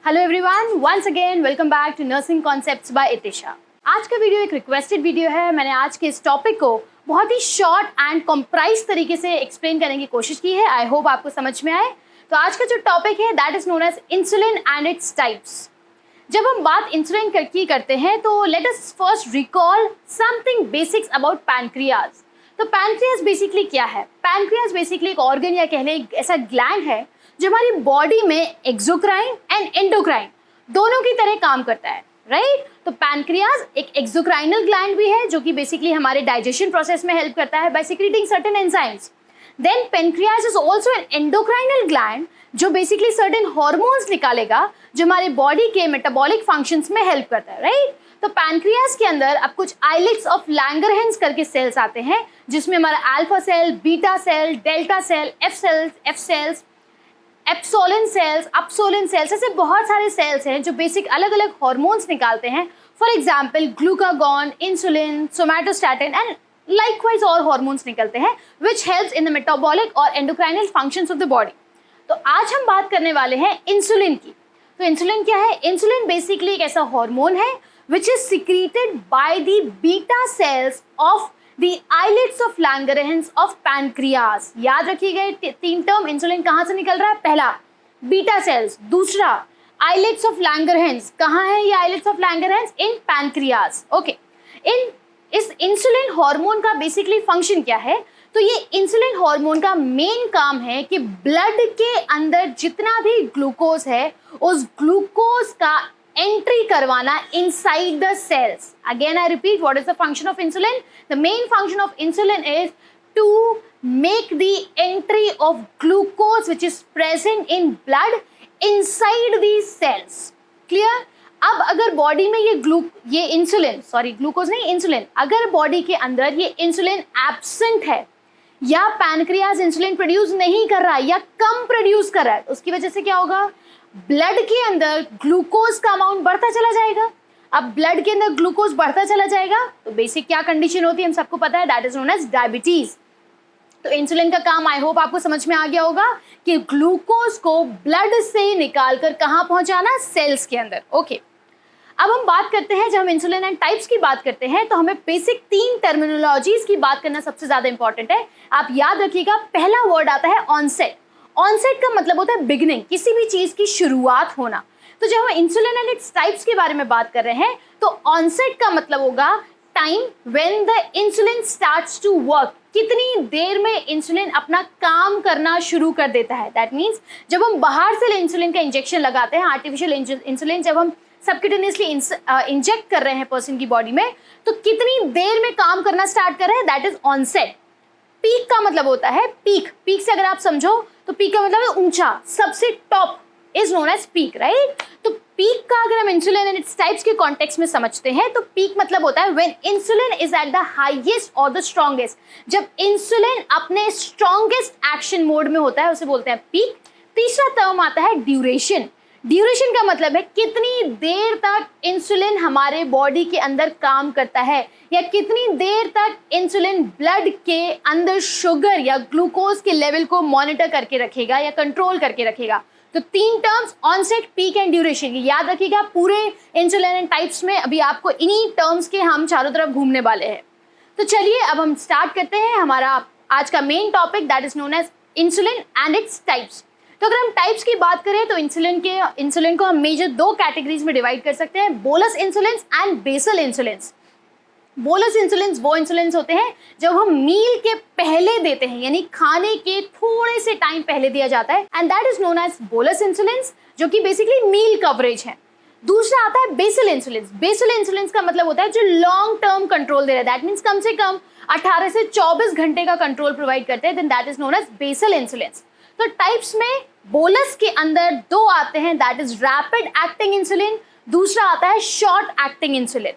Hello everyone, once again welcome back to nursing concepts by Itisha. आज का video एक requested video है। मैंने आज के इस टॉपिक को बहुत ही शॉर्ट एंड कॉम्प्राइज तरीके से एक्सप्लेन करने की कोशिश की है। आई होप आपको समझ में आए। तो आज का जो टॉपिक है that is known as insulin and its types. जब हम बात इंसुलिन की करते हैं तो let us first recall something basics about pancreas. तो पैनक्रियाज बेसिकली क्या है? पैनक्रियाज बेसिकली एक ऑर्गन या कह लें एक ऐसा ग्लैंड है जो हमारी बॉडी में एक्सोक्राइन एंड एंडोक्राइन दोनों की तरह काम करता है, राइट? तो पैनक्रियाज एक एक्सोक्राइनल ग्लैंड भी है जो कि बेसिकली हमारे डाइजेशन प्रोसेस में हेल्प करता है by secreting certain enzymes. Then pancreas is also an endocrinal gland जो बेसिकली सर्टेन हॉर्मोन्स निकालेगा जो हमारे बॉडी के मेटाबॉलिक फंक्शंस में हेल्प करता है, राइट? तो पैनक्रियाज के अंदर अब कुछ आइलेट्स ऑफ लैंगरहैंस करके सेल्स आते हैं जिसमें हमारा alpha cell, beta cell, delta cell, F cells, epsilon cells, epsilon cells, ऐसे बहुत सारे सेल्स हैं जो बेसिक अलग अलग हॉर्मोन्स निकालते हैं। For example glucagon, insulin, somatostatin and likewise और हॉर्मोन्स निकलते हैं which helps in the metabolic और endocrinal functions of the body. तो आज हम बात करने वाले हैं इंसुलिन की। तो इंसुलिन क्या है? इंसुलिन बेसिकली एक ऐसा हार्मोन है which is secreted by the beta cells of the islets of Langerhans of pancreas. याद रखिएगा तीन टर्म, इंसुलिन कहाँ से निकल रहा है? पहला बीटा सेल्स, दूसरा आइलेट्स ऑफ लैंगरहैंस। कहाँ है ये islets of Langerhans? In pancreas. Okay, इस इंसुलिन हार्मोन का बेसिकली फंक्शन क्या है? तो ये इंसुलिन हार्मोन का मेन काम है कि ब्लड के अंदर जितना भी ग्लूकोज है उस ग्लूकोज का एंट्री करवाना inside the cells. Again I repeat, what is the function of insulin? The main function of insulin is to make the entry of glucose which is present in blood inside these cells. Clear? अब अगर body में ये insulin, sorry glucose नहीं, insulin, अगर body के अंदर ये insulin absent है या पैनक्रियाज इंसुलिन प्रोड्यूस नहीं कर रहा है या कम प्रोड्यूस कर रहा है, उसकी वजह से क्या होगा? ब्लड के अंदर ग्लूकोज का अमाउंट बढ़ता चला जाएगा। अब ब्लड के अंदर ग्लूकोज बढ़ता चला जाएगा तो बेसिक क्या कंडीशन होती है हम सबको पता है, that is known as diabetes. तो इंसुलिन का काम आई होप आपको समझ में आ गया होगा कि ग्लूकोज को ब्लड से निकालकर कहाँ पहुंचाना? सेल्स के अंदर। ओके, अब हम बात करते हैं, जब हम इंसुलिन एंड टाइप्स की बात करते हैं तो हमें बेसिक तीन टर्मिनोलॉजीज की बात करना सबसे ज्यादा इंपॉर्टेंट है। आप याद रखिएगा, पहला वर्ड आता है ऑनसेट। ऑनसेट का मतलब होता है बिगिनिंग, किसी भी चीज की शुरुआत होना। तो जब हम इंसुलिन एंड इट्स टाइप्स के बारे में बात कर रहे हैं तो ऑनसेट का मतलब होगा time when the insulin starts to work. कितनी देर में इंसुलिन अपना काम करना शुरू कर देता है। दैट मीन्स जब हम बाहर से इंसुलिन का इंजेक्शन लगाते हैं, आर्टिफिशियल इंसुलिन जब हम सबक्यूटेनियसली इंजेक्ट कर रहे हैं पर्सन की बॉडी में, तो कितनी देर में काम करना स्टार्ट कर रहे हैं, दैट इज ऑनसेट। पीक का मतलब होता है पीक। पीक से अगर आप समझो तो पीक का मतलब है ऊंचा, सबसे top is known as peak, right? तो पीक का अगर हम इंसुलिन एंड इट्स टाइप्स के कॉन्टेक्स्ट में समझते हैं तो पीक मतलब होता है when insulin is at the highest और द स्ट्रॉन्गेस्ट। जब इंसुलिन अपने स्ट्रॉन्गेस्ट एक्शन मोड में होता है उसे बोलते हैं पीक। तीसरा टर्म आता है ड्यूरेशन। ड्यूरेशन का मतलब है कितनी देर तक इंसुलिन हमारे बॉडी के अंदर काम करता है या कितनी देर तक इंसुलिन ब्लड के अंदर शुगर या ग्लूकोज के लेवल को मॉनिटर करके रखेगा या कंट्रोल करके रखेगा। तो तीन terms, onset, peak and duration, याद रखिएगा। पूरे इंसुलिन एंड टाइप्स में अभी आपको इन्हीं टर्म्स के हम चारों तरफ घूमने वाले हैं। तो चलिए अब हम स्टार्ट करते हैं हमारा आज का main topic, that is known as insulin and its types. तो अगर हम टाइप्स की बात करें तो इंसुलिन को हम मेजर दो कैटेगरीज में डिवाइड कर सकते हैं, bolus insulin and basal insulin. Bolus insulin वो इंसुलिन होते हैं जब हम मील के पहले देते हैं, यानी खाने के थोड़े से टाइम पहले दिया जाता है, and that is known as bolus insulin, जो कि बेसिकली मील कवरेज है। दूसरा आता है बेसल इंसुलिन। बेसल इंसुलिन का मतलब होता है जो लॉन्ग टर्म कंट्रोल दे रहा है, दैट मीन्स कम से कम 18 से 24 घंटे का कंट्रोल प्रोवाइड करते हैं, then that is known as basal insulin. तो टाइप्स में बोलस के अंदर दो आते हैं, that is rapid acting insulin, दूसरा आता है शॉर्ट एक्टिंग इंसुलिन।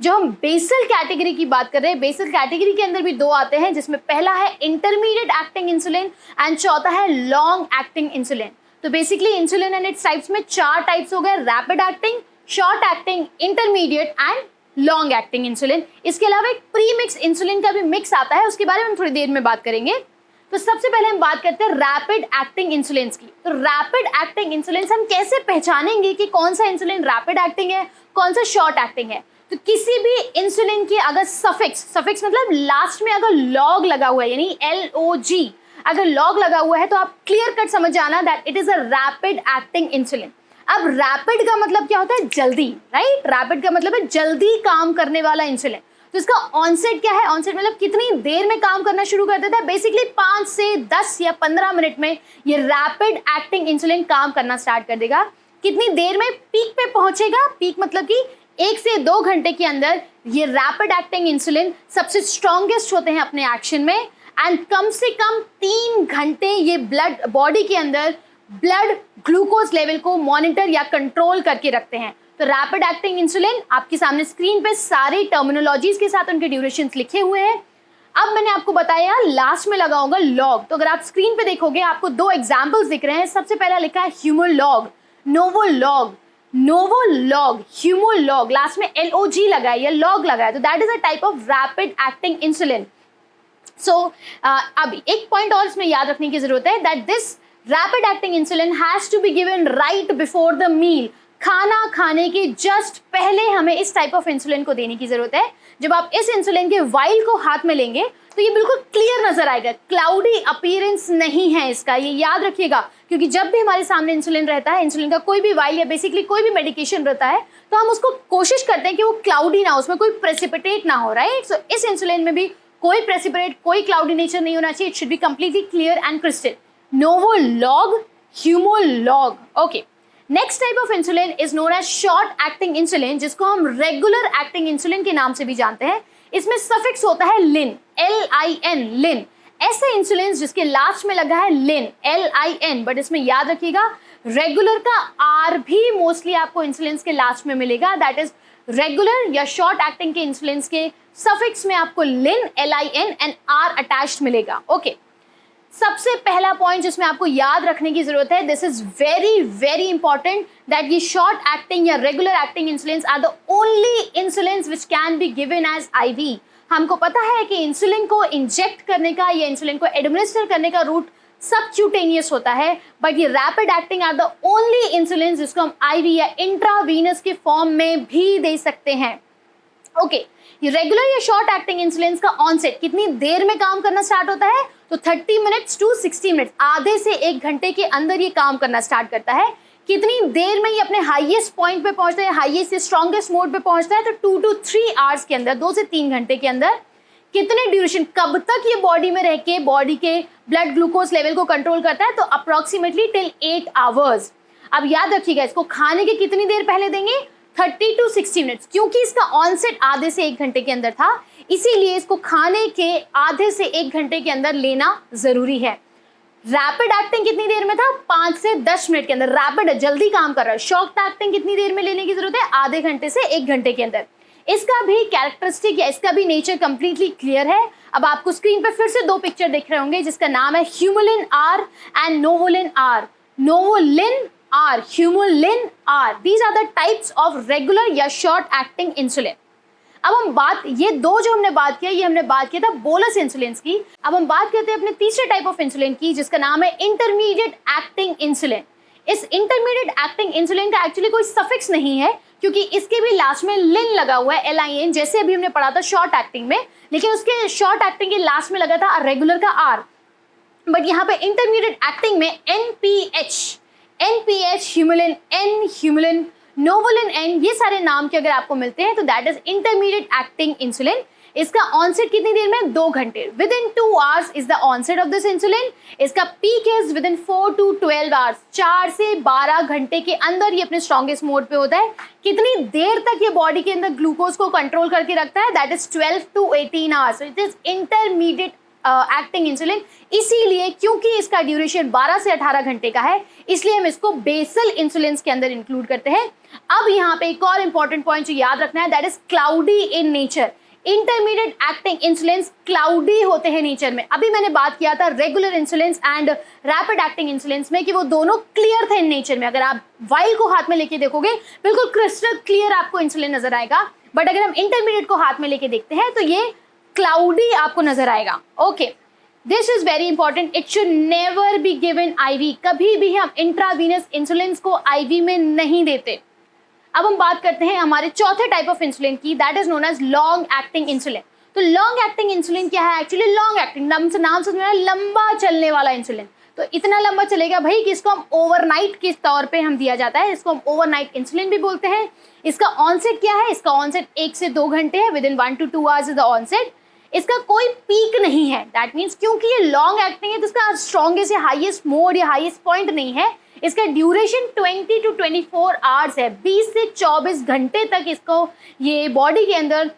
जो हम बेसल कैटेगरी की बात कर रहे हैं, बेसल कैटेगरी के अंदर भी दो आते हैं, जिसमें पहला है इंटरमीडिएट एक्टिंग इंसुलिन एंड चौथा है लॉन्ग एक्टिंग इंसुलिन। तो basically insulin and its types में चार टाइप्स हो गए, rapid acting, short acting, intermediate and long acting insulin. इसके अलावा एक प्री मिक्स इंसुलिन का भी मिक्स आता है, उसके बारे में हम थोड़ी देर में बात करेंगे। तो सबसे पहले हम बात करते हैं रैपिड एक्टिंग इंसुलिन की। तो रैपिड एक्टिंग इंसुलिन हम कैसे पहचानेंगे कि कौन सा इंसुलिन रैपिड एक्टिंग है, कौन सा शॉर्ट एक्टिंग है? तो किसी भी इंसुलिन की अगर सफिक्स मतलब लास्ट में अगर लॉग लगा हुआ है, यानी LOG अगर लॉग लगा हुआ है, तो आप क्लियर कट समझ जाना that it is a rapid acting insulin. अब रैपिड का मतलब क्या होता है? जल्दी, राइट? रैपिड का मतलब है जल्दी काम करने वाला इंसुलिन। तो इसका ऑनसेट क्या है? ऑनसेट मतलब कितनी देर में काम करना शुरू कर देता है? बेसिकली 5 से 10 या 15 मिनट में ये रैपिड एक्टिंग इंसुलिन काम करना स्टार्ट कर देगा। कितनी देर में पीक पे पहुंचेगा? पीक मतलब कि 1 से 2 घंटे के अंदर ये रैपिड एक्टिंग इंसुलिन सबसे स्ट्रॉन्गेस्ट होते हैं अपने एक्शन में, एंड कम से कम 3 घंटे ये ब्लड बॉडी के अंदर ब्लड ग्लूकोज लेवल को मॉनिटर या कंट्रोल करके रखते हैं। तो रैपिड एक्टिंग इंसुलिन आपके सामने स्क्रीन पे सारी टर्मिनोलॉजीज के साथ उनके ड्यूरेशंस लिखे हुए हैं। अब मैंने आपको बताया लास्ट में लगा होगा लॉग, तो अगर आप स्क्रीन पे देखोगे आपको 2 एग्जांपल्स दिख रहे हैं। सबसे पहला लिखा है ह्यूमोलॉग, नोवोलॉग, ह्यूमोलॉग, लास्ट में LOG लगा है या लॉग लगा है, तो that is a type of rapid acting insulin. So अब एक पॉइंट और इसमें याद रखने की जरूरत है that this rapid acting insulin has to be given right before the meal. खाना खाने के जस्ट पहले हमें इस टाइप ऑफ इंसुलिन को देने की जरूरत है। जब आप इस इंसुलिन के वाइल को हाथ में लेंगे तो ये बिल्कुल क्लियर नजर आएगा, क्लाउडी अपीयरेंस नहीं है इसका, ये याद रखिएगा, क्योंकि जब भी हमारे सामने इंसुलिन रहता है, इंसुलिन का कोई भी वाइल या बेसिकली कोई भी मेडिकेशन रहता है, तो हम उसको कोशिश करते हैं कि वो क्लाउडी ना हो, उसमें कोई प्रेसिपिटेट ना हो, राइट? सो इस इंसुलिन में भी कोई प्रेसिपिटेट, कोई क्लाउडी नेचर नहीं होना चाहिए। It should be completely clear and crystal. NovoLog, Humalog, okay. Next type of insulin is known as short acting insulin, जिसको हम रेगुलर एक्टिंग इंसुलिन के नाम से भी जानते हैं। इसमें सफिक्स होता है लिन, LIN, लिन। ऐसे इंसुलिन जिसके लास्ट में लगा है लिन, LIN, बट इसमें याद रखिएगा रेगुलर का R भी मोस्टली आपको इंसुलिन के लास्ट में मिलेगा। दैट इज रेगुलर या शॉर्ट एक्टिंग के इंसुलिन के सफिक्स में आपको लिन, LIN एंड R अटैच्ड मिलेगा, ओके। सबसे पहला पॉइंट जिसमें आपको याद रखने की जरूरत है, this is very very important, that ये शॉर्ट एक्टिंग या regular acting insulin are the only insulin which can be given as IV। हमको पता है कि इंसुलिन को इंजेक्ट करने का या इंसुलिन को एडमिनिस्टर करने का रूट सबक्यूटेनियस होता है, बट ये rapid acting are the only insulin जिसको हम IV या इंट्रावीनस के फॉर्म में भी दे सकते हैं, ओके। ये रेगुलर या शॉर्ट एक्टिंग इंसुलिन का ऑनसेट कितनी देर में काम करना स्टार्ट होता है? तो 30 मिनट्स टू 60 मिनट्स, आधे से 1 घंटे के अंदर ये काम करना स्टार्ट करता है। कितनी देर में ये अपने हाईएस्ट पॉइंट पे पहुंचता है, हाईएस्ट से स्ट्रॉन्गेस्ट मोड पे पहुंचता है? तो 2 to 3 आवर्स के अंदर, 2 से 3 घंटे के अंदर। कितने ड्यूरेशन, कब तक ये बॉडी में रह के बॉडी के ब्लड ग्लूकोज लेवल को कंट्रोल करता है? तो अप्रोक्सीमेटली टिल 8 आवर्स। अब याद रखिएगा इसको खाने के कितनी देर पहले देंगे? 30 to 60 मिनट्स, क्योंकि इसका ऑनसेट आधे से 1 घंटे के अंदर था, इसीलिए इसको खाने के आधे से 1 घंटे के अंदर लेना जरूरी है। रैपिड एक्टिंग कितनी देर में था? 5 से 10 मिनट के अंदर। रैपिड जल्दी काम कर रहा है। शॉर्ट एक्टिंग कितनी देर में लेने की जरूरत है? आधे घंटे से 1 घंटे के अंदर। इसका भी कैरेक्टरिस्टिक या इसका भी नेचर कंप्लीटली क्लियर है। अब आपको स्क्रीन पे फिर से 2 पिक्चर दिख रहे होंगे जिसका नाम है Humulin R and Novolin R। Novolin R, Humulin R, these are the types of regular या short acting insulin। अब हम बात, ये 2 जो हमने बात किया, ये हमने बात किया था बोलस इंसुलिन की। अब हम बात करते हैं अपने तीसरे टाइप ऑफ इंसुलिन की, जिसका नाम है इंटरमीडिएट एक्टिंग इंसुलिन। इस इंटरमीडिएट एक्टिंग इंसुलिन का एक्चुअली कोई सफिक्स नहीं है, क्योंकि इसके भी लास्ट में लिन लगा हुआ है, LIN, जैसे अभी हमने पढ़ा था शॉर्ट एक्टिंग में, लेकिन उसके शॉर्ट एक्टिंग के लास्ट में लगा था रेगुलर का R। बट यहाँ पे इंटरमीडिएट एक्टिंग में NPH, Humulin N, Humulin, Novolin N, ये सारे नाम के अगर आपको मिलते हैं तो that is intermediate acting insulin. इसका ऑनसेट कितनी देर में? 2 घंटे। Within 2 hours is the onset of this insulin. इसका peak is within 4 to 12 hours, 4 से 12 घंटे के अंदर ये अपने स्ट्रॉन्गेस्ट मोड पे होता है। कितनी देर तक ये बॉडी के अंदर ग्लूकोज को कंट्रोल करके रखता है? That is 12 to 18 hours. It is intermediate acting insulin, इसीलिए क्योंकि इसका ड्यूरेशन 12 से 18 घंटे का है, इसलिए हम इसको बेसल इंसुलिन के अंदर इंक्लूड करते हैं। अब यहाँ पे एक और इंपॉर्टेंट पॉइंट जो याद रखना है, that is cloudy in nature. Intermediate acting insulin cloudy होते हैं नेचर में। अभी मैंने बात किया था regular insulin and rapid acting insulin में कि वो दोनों क्लियर थे इन नेचर में। अगर आप वाइल को हाथ में लेके देखोगे बिल्कुल क्रिस्टल क्लियर आपको इंसुलिन नजर आएगा, बट अगर हम इंटरमीडिएट को हाथ में लेके देखते हैं तो ये क्लाउडी आपको नजर आएगा, okay. This is very important, it should never be given IV। कभी भी हम इंट्रावीनस इंसुलिन को IV में नहीं देते। अब हम बात करते हैं हमारे चौथे टाइप ऑफ इंसुलिन की, that is known as long acting insulin. तो लॉन्ग एक्टिंग इंसुलिन क्या है? एक्चुअली लॉन्ग एक्टिंग नाम से लंबा चलने वाला इंसुलिन। तो इतना लंबा चलेगा भाई कि इसको हम ओवरनाइट के तौर पे हम दिया जाता है, इसको हम ओवरनाइट इंसुलिन भी बोलते हैं। इसका ऑनसेट क्या है? इसका ऑनसेट 1 से 2 घंटे है, within 1 to 2 hours is the onset. इसका कोई पीक नहीं है, दैट मीन्स क्योंकि ये लॉन्ग एक्टिंग है तो इसका स्ट्रॉन्गेस्ट या हाईएस्ट मोड या हाईएस्ट पॉइंट नहीं है। इसका ड्यूरेशन 20 to 24 आवर्स है, 20 से 24 घंटे तक इसको ये बॉडी के अंदर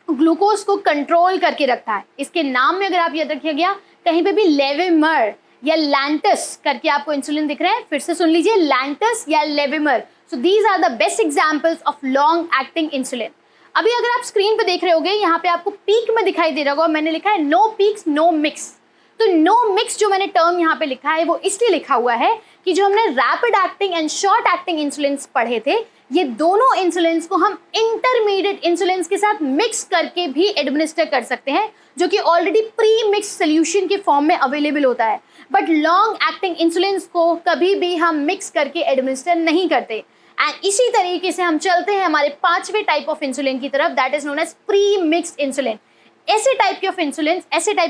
ग्लूकोज को कंट्रोल करके रखता है। इसके नाम में अगर आप याद रखिए गया, कहीं पे भी लेवेमर या लैंटस करके आपको इंसुलिन दिख रहे हैं, फिर से सुन लीजिए, लैंटस या Levemir. So these are the best examples of long acting insulin. अभी अगर आप स्क्रीन पे देख रहे होगे, यहाँ पे आपको पीक में दिखाई दे रहा होगा, मैंने लिखा है नो पीक्स नो मिक्स। तो नो मिक्स जो मैंने टर्म यहाँ पे लिखा है वो इसलिए लिखा हुआ है कि जो हमने rapid acting and short acting insulin पढ़े थे, ये दोनों इंसुलिन को हम इंटरमीडिएट इंसुलिन के साथ मिक्स करके भी एडमिनिस्टर कर सकते हैं, जो कि ऑलरेडी प्री मिक्स सोल्यूशन के फॉर्म में अवेलेबल होता है। बट लॉन्ग एक्टिंग इंसुलिन को कभी भी हम मिक्स करके एडमिनिस्टर नहीं करते। एंड इसी तरीके से हम चलते हैं हमारे 5वें टाइप ऑफ इंसुलिन की तरफ, that is known as premixed insulin. ऐसे टाइप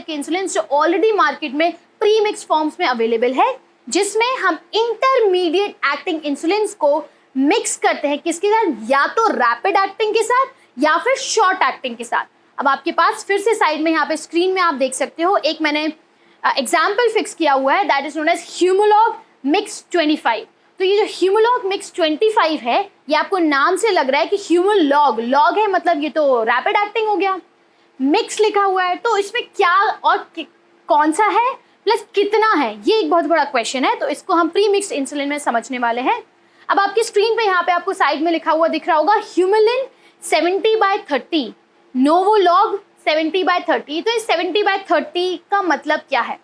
के इंसुलिन जो ऑलरेडी मार्केट में प्री मिक्स फॉर्म्स में अवेलेबल है, जिसमें हम इंटरमीडिएट एक्टिंग इंसुलिन को मिक्स करते हैं किसके साथ? या तो रैपिड एक्टिंग के साथ या फिर शॉर्ट एक्टिंग के साथ। अब आपके पास फिर से साइड में यहाँ पे स्क्रीन में आप देख सकते हो, एक मैंने एग्जाम्पल फिक्स किया हुआ है, that is known as Humalog mix 25। तो ये जो ह्यूमोलॉग मिक्स 25 है, ये आपको नाम से लग रहा है कि ह्यूमोलॉग, लॉग है मतलब ये तो रैपिड एक्टिंग हो गया, मिक्स लिखा हुआ है, तो इसमें क्या और कौन सा है प्लस कितना है, ये एक बहुत बड़ा क्वेश्चन है। तो इसको हम प्री मिक्स्ड इंसुलिन में समझने वाले हैं। अब आपकी स्क्रीन पे यहाँ पे आपको साइड में लिखा हुआ दिख रहा होगा ह्यूमुलिन 70/30, नोवोलॉग 70/30। तो इस 70/30 का मतलब क्या है?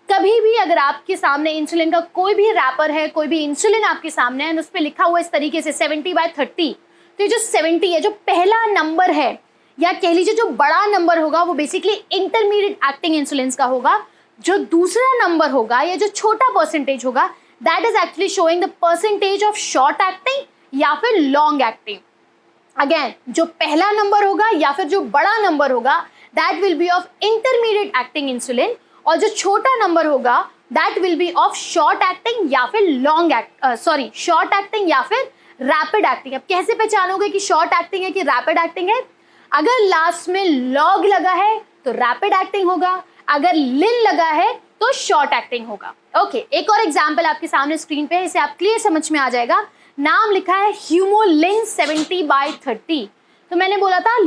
कभी भी अगर आपके सामने इंसुलिन का कोई भी रैपर है, कोई भी इंसुलिन आपके सामने है, उस पर लिखा हुआ इस तरीके से 70/30, तो ये जो 70 है, जो पहला नंबर है या कह लीजिए जो बड़ा नंबर होगा, वो बेसिकली इंटरमीडिएट एक्टिंग इंसुलिन का होगा। जो दूसरा नंबर होगा या जो छोटा परसेंटेज होगा, that is actually showing the percentage of short acting या फिर लॉन्ग एक्टिंग। अगेन, जो पहला नंबर होगा या फिर जो बड़ा नंबर होगा, that will be of intermediate acting insulin, और जो छोटा नंबर होगा that will be of short acting या फिर शॉर्ट एक्टिंग या फिर रैपिड एक्टिंग। अब कैसे पहचानोगे कि शॉर्ट एक्टिंग है कि रैपिड एक्टिंग है? अगर लास्ट में लॉग लगा है तो रैपिड एक्टिंग होगा, अगर लिन लगा है तो शॉर्ट एक्टिंग होगा। ओके, एक और एग्जाम्पल आपके सामने स्क्रीन पे है, इसे आप क्लियर समझ में आ जाएगा। नाम लिखा है ह्यूमोलिन 70/30। तो मैंने बोला था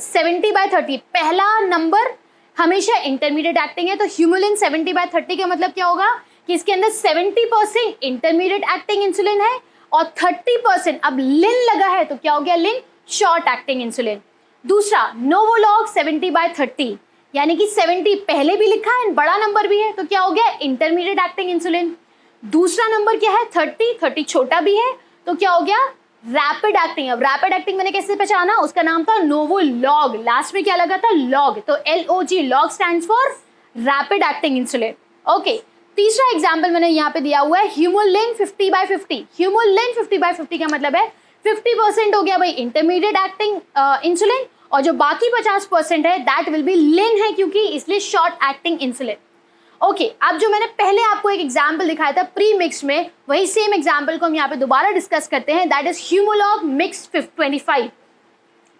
70/30 पहला नंबर हमेशा इंटरमीडिएट एक्टिंग है, तो ह्यूमुलिन 70/30 का मतलब क्या होगा कि इसके अंदर 70% इंटरमीडिएट एक्टिंग इंसुलिन है और 30% अब लिन लगा है, तो क्या हो गया? लिन शॉर्ट एक्टिंग इंसुलिन। दूसरा नोवोलॉग 70/30, यानी कि 70 पहले भी लिखा है, बड़ा नंबर भी है, तो क्या हो गया? Intermediate acting insulin. दूसरा नंबर क्या है? 30 छोटा भी है, तो क्या हो गया? Rapid acting. अब रैपिड एक्टिंग मैंने कैसे पहचाना? उसका नाम था नोवोलॉग, लास्ट में क्या लगा था? लॉग, तो LOG, log stands for rapid acting insulin. Okay, तीसरा एग्जांपल मैंने यहाँ पे दिया हुआ है ह्यूमुलिन 50/50। ह्यूमुलिन 50/50 का मतलब है 50% हो गया भाई इंटरमीडिएट एक्टिंग इंसुलिन, और जो बाकी 50% है दैट विल बी लिन है, क्योंकि इसलिए शॉर्ट एक्टिंग इंसुलिन। ओके, अब जो मैंने पहले आपको एक एग्जाम्पल दिखाया था प्री मिक्स में, वही सेम एग्जाम्पल को हम यहाँ पे दोबारा डिस्कस करते हैं, दैट इज ह्यूमोलॉग मिक्स 25।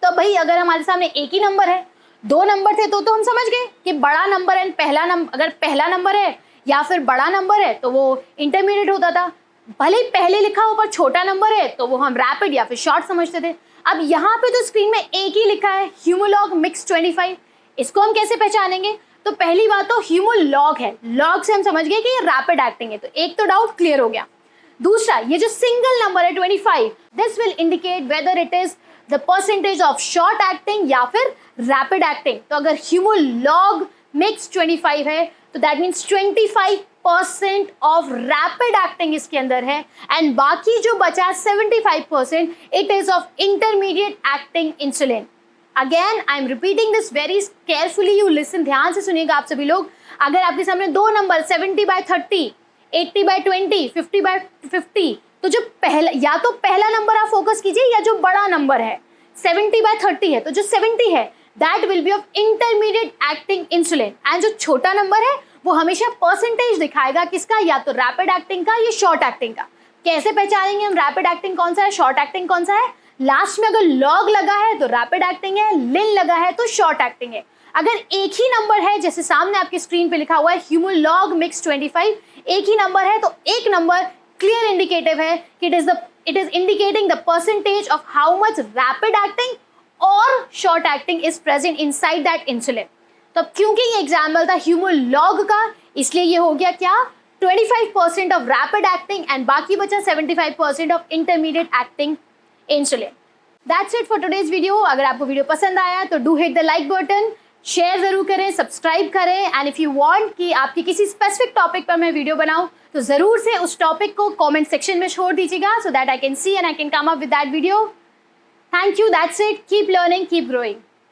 तो भाई अगर हमारे सामने एक ही नंबर है, 2 नंबर थे तो हम समझ गए कि बड़ा नंबर एंड पहला नंबर, अगर पहला नंबर है या फिर बड़ा नंबर है तो वो इंटरमीडिएट होता था। भले ही पहले लिखा हो पर छोटा नंबर है तो वो हम रैपिड या फिर शॉर्ट समझते थे। अब यहाँ पे तो स्क्रीन में एक ही लिखा है ह्यूमोलॉग मिक्स 25, इसको हम कैसे पहचानेंगे? तो पहली बात तो ह्यूमोलॉग है, लॉग से हम समझ गए कि ये रैपिड एक्टिंग है, तो एक तो डाउट क्लियर हो गया। दूसरा, ये जो सिंगल नंबर है 25, this will indicate whether it is the percentage of short acting या फिर रैपिड एक्टिंग। तो अगर ह्यूमोलॉग मिक्स 25 है तो that means 25% of rapid acting इसके अंदर है, एंड बाकी जो बचा 75% it is of intermediate acting insulin. Again I am repeating this very carefully, you listen, ध्यान से सुनिएगा आप सभी लोग। अगर आपके सामने दो नंबर 70/30, 80/20, 50/50, तो जो पहला, या तो पहला नंबर आप फोकस कीजिए या जो बड़ा नंबर है 70/30 है, तो जो 70 है that will be of intermediate acting insulin, and जो छोटा नंबर है वो हमेशा परसेंटेज दिखाएगा किसका, या तो रैपिड एक्टिंग का या शॉर्ट एक्टिंग का। कैसे पहचानेंगे हम रैपिड एक्टिंग कौन सा है, शॉर्ट एक्टिंग कौन सा है? लास्ट में अगर लॉग लगा है तो रैपिड एक्टिंग है, लिन लगा है तो शॉर्ट एक्टिंग है। अगर एक ही नंबर है, जैसे सामने आपकी स्क्रीन पे लिखा हुआ है ह्यूमोलॉग मिक्स 25, एक ही नंबर है तो एक नंबर क्लियर इंडिकेटिव है कि it is indicating the percentage of how much rapid acting और short acting is present inside that insulin. तो क्योंकि ये एग्जाम्पल था ह्यूमोलॉग का, इसलिए ये हो गया क्या, 25% ऑफ रैपिड एक्टिंग एंड बाकी बचा 75% of intermediate acting insulin. That's it for today's video. अगर आपको वीडियो पसंद आया तो do hit the like button, share जरूर करें, सब्सक्राइब करें, एंड इफ यू वांट कि आपकी किसी स्पेसिफिक टॉपिक पर मैं वीडियो बनाऊं तो जरूर से उस टॉपिक को कमेंट सेक्शन में छोड़ दीजिएगा, so that I can see and I can come up with that video. Thank you, that's it, keep learning, keep growing.